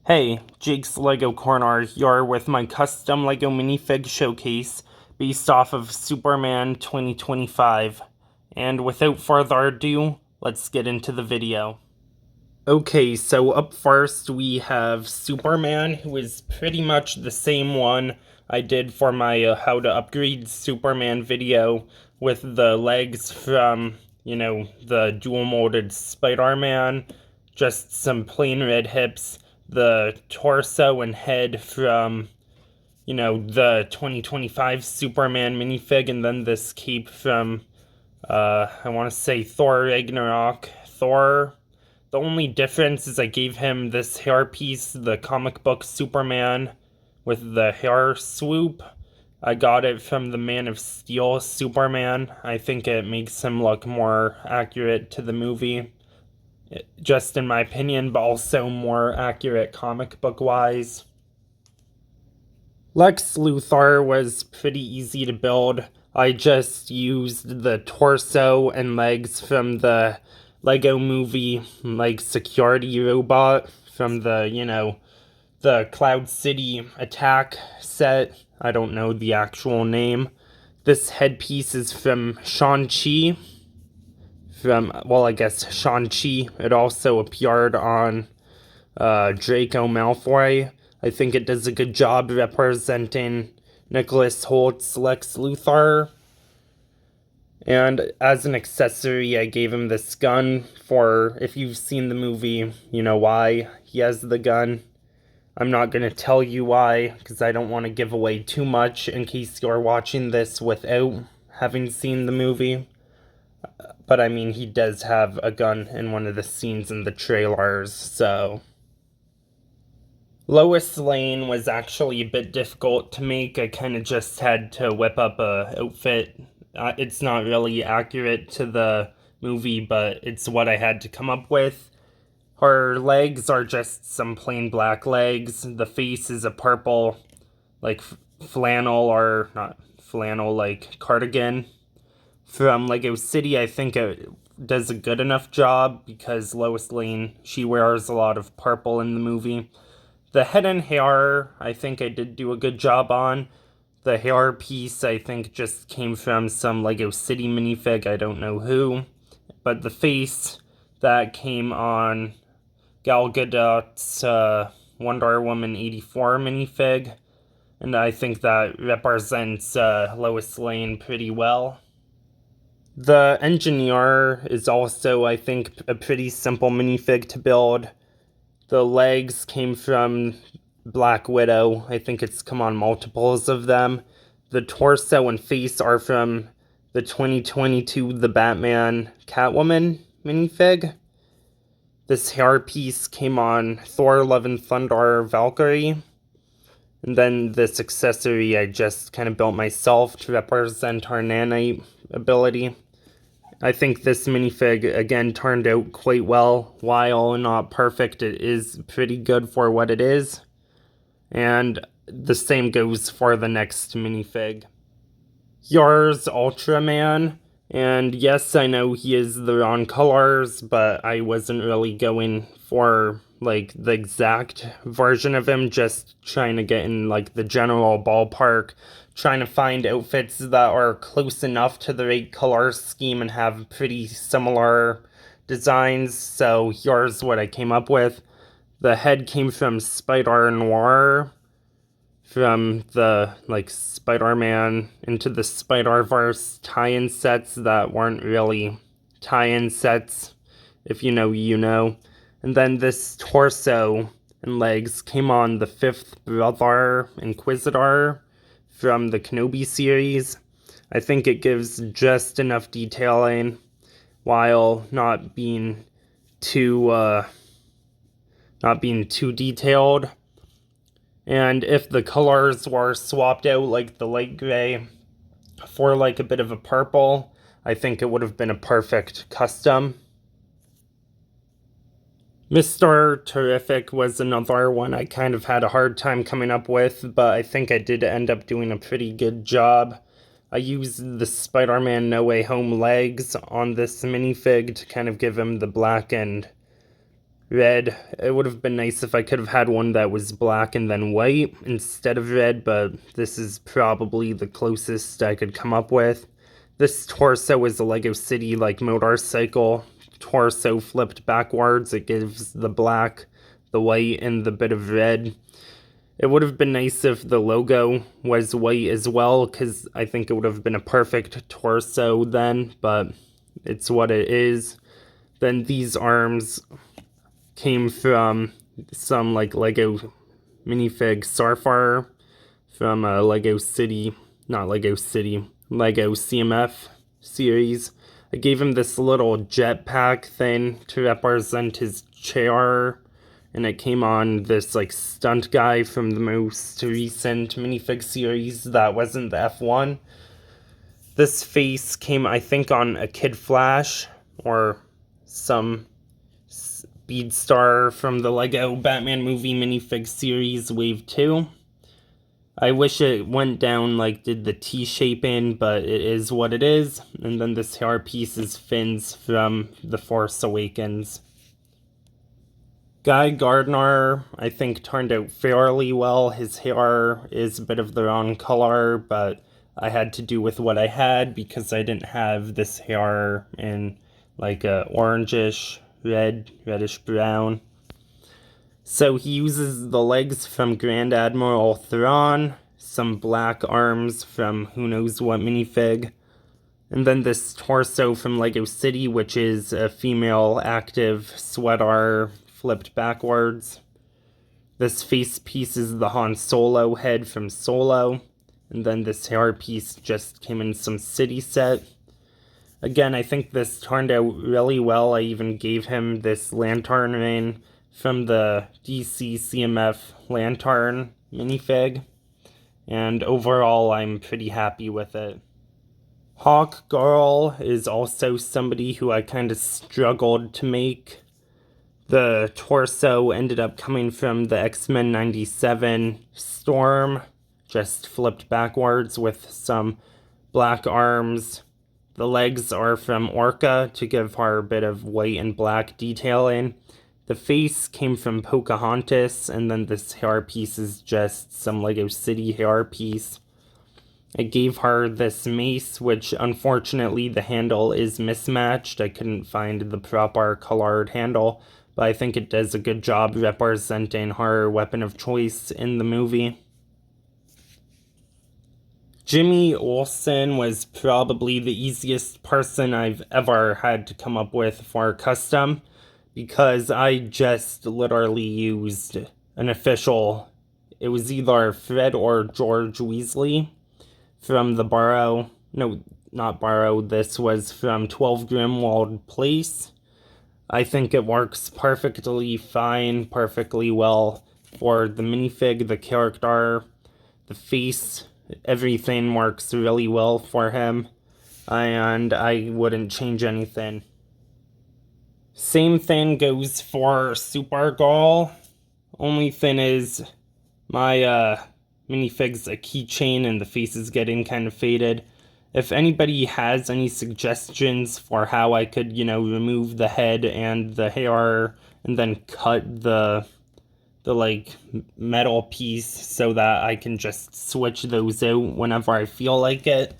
Hey, Jake's Lego Corner here with my custom Lego minifig showcase based off of Superman 2025. And without further ado, let's get into the video. Okay, so up first we have Superman, who is pretty much the same one I did for my how to upgrade Superman video with the legs from, the dual molded Spider-Man, just some plain red hips, the torso and head from, the 2025 Superman minifig, and then this cape from, I want to say Thor Ragnarok. The only difference is I gave him this hairpiece, the comic book Superman with the hair swoop. I got it from the Man of Steel Superman. I think it makes him look more accurate to the movie, just in my opinion, but also more accurate comic book wise. Lex Luthor was pretty easy to build. I just used the torso and legs from the Lego movie, like security robot from the Cloud City attack set. I don't know the actual name. This headpiece is from Shang-Chi. I guess Shang-Chi. It also appeared on Draco Malfoy. I think it does a good job representing Nicholas Holt's Lex Luthor. And as an accessory, I gave him this gun for, if you've seen the movie, you know why he has the gun. I'm not going to tell you why, because I don't want to give away too much in case you're watching this without having seen the movie. But I mean, he does have a gun in one of the scenes in the trailers, so. Lois Lane was actually a bit difficult to make. I kind of just had to whip up a outfit. It's not really accurate to the movie, but it's what I had to come up with. Her legs are just some plain black legs. The face is a purple, like flannel, or not flannel, like cardigan. From Lego City, I think it does a good enough job because Lois Lane, she wears a lot of purple in the movie. The head and hair, I think I did do a good job on. The hair piece, I think, just came from some Lego City minifig, I don't know who. But the face, that came on Gal Gadot's Wonder Woman 84 minifig. And I think that represents Lois Lane pretty well. The engineer is also, I think, a pretty simple minifig to build. The legs came from Black Widow. I think it's come on multiples of them. The torso and face are from the 2022 The Batman Catwoman minifig. This hair piece came on Thor Love and Thunder Valkyrie. And then this accessory I just kind of built myself to represent our nanite ability. I think this minifig, again, turned out quite well. While not perfect, it is pretty good for what it is. And the same goes for the next minifig. Here's Ultraman. And yes, I know he is the wrong colors, but I wasn't really going for, like, the exact version of him. Just trying to get in, like, the general ballpark, trying to find outfits that are close enough to the right color scheme and have pretty similar designs. So here's what I came up with. The head came from Spider Noir, from the, like, Spider-Man Into the Spider-Verse tie-in sets that weren't really tie-in sets. If you know, you know. And then this torso and legs came on the fifth brother Inquisitor from the Kenobi series. I think it gives just enough detailing while not being too detailed. And if the colors were swapped out, like the light gray for like a bit of a purple, I think it would have been a perfect custom. Mr. Terrific was another one I kind of had a hard time coming up with, but I think I did end up doing a pretty good job. I used the Spider-Man No Way Home legs on this minifig to kind of give him the black and red. It would have been nice if I could have had one that was black and then white instead of red, but this is probably the closest I could come up with. This torso is a Lego City like motorcycle torso flipped backwards. It gives the black, the white, and the bit of red. It would have been nice if the logo was white as well, because I think it would have been a perfect torso then, but it's what it is. Then these arms came from some like Lego minifig Starfire from Lego City, not Lego City, Lego CMF series. I gave him this little jetpack thing to represent his chair, and it came on this like stunt guy from the most recent minifig series that wasn't the F1. This face came, I think, on a Kid Flash or some Speedstar from the Lego Batman movie minifig series Wave 2. I wish it went down like did the T-shaping, but it is what it is. And then this hair piece is Finn's from The Force Awakens. Guy Gardner, I think, turned out fairly well. His hair is a bit of the wrong color, but I had to do with what I had because I didn't have this hair in like a orangish, reddish brown. So he uses the legs from Grand Admiral Thrawn, some black arms from who knows what minifig, and then this torso from Lego City, which is a female active sweater flipped backwards. This face piece is the Han Solo head from Solo, and then this hair piece just came in some city set. Again, I think this turned out really well. I even gave him this lantern ring from the DC CMF Lantern minifig, and overall I'm pretty happy with it. Hawk Girl is also somebody who I kind of struggled to make. The torso ended up coming from the X-Men 97 Storm, just flipped backwards with some black arms. The legs are from Orca to give her a bit of white and black detailing. The face came from Pocahontas, and then this hair piece is just some Lego City hair piece. I gave her this mace, which unfortunately the handle is mismatched. I couldn't find the proper colored handle, but I think it does a good job representing her weapon of choice in the movie. Jimmy Olsen was probably the easiest person I've ever had to come up with for custom, because I just literally used an official, it was either Fred or George Weasley from the Burrow, no, not Burrow, this was from 12 Grimwald Place. I think it works perfectly fine, perfectly well for the minifig, the character, the face, everything works really well for him, and I wouldn't change anything. Same thing goes for Supergirl. Only thing is, my minifig's a keychain and the face is getting kind of faded. If anybody has any suggestions for how I could, remove the head and the hair and then cut the like metal piece so that I can just switch those out whenever I feel like it,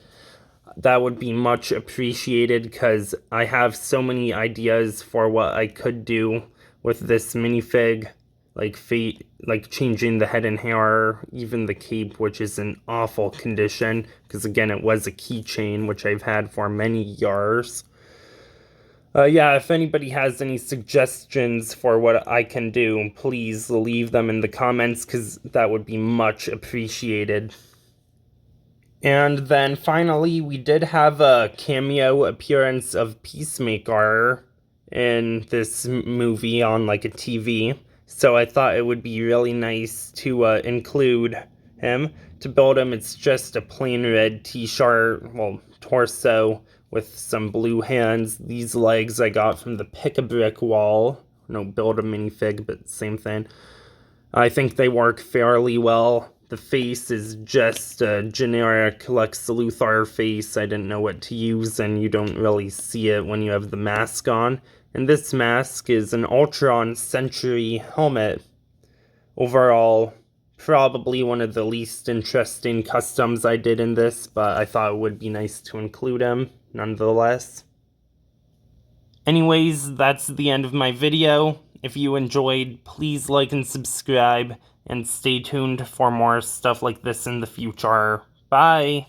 that would be much appreciated, because I have so many ideas for what I could do with this minifig, like changing the head and hair, even the cape, which is in awful condition, because again, it was a keychain, which I've had for many years. Yeah, if anybody has any suggestions for what I can do, please leave them in the comments, because that would be much appreciated. And then finally, we did have a cameo appearance of Peacemaker in this movie on like a TV. So I thought it would be really nice to include him. To build him, it's just a plain red t-shirt, well, torso with some blue hands. These legs I got from the Pick-a-Brick wall. No, build a minifig, but same thing. I think they work fairly well. The face is just a generic Lex Luthor face. I didn't know what to use, and you don't really see it when you have the mask on. And this mask is an Ultron Sentry helmet. Overall, probably one of the least interesting customs I did in this, but I thought it would be nice to include him, nonetheless. Anyways, that's the end of my video. If you enjoyed, please like and subscribe, and stay tuned for more stuff like this in the future. Bye!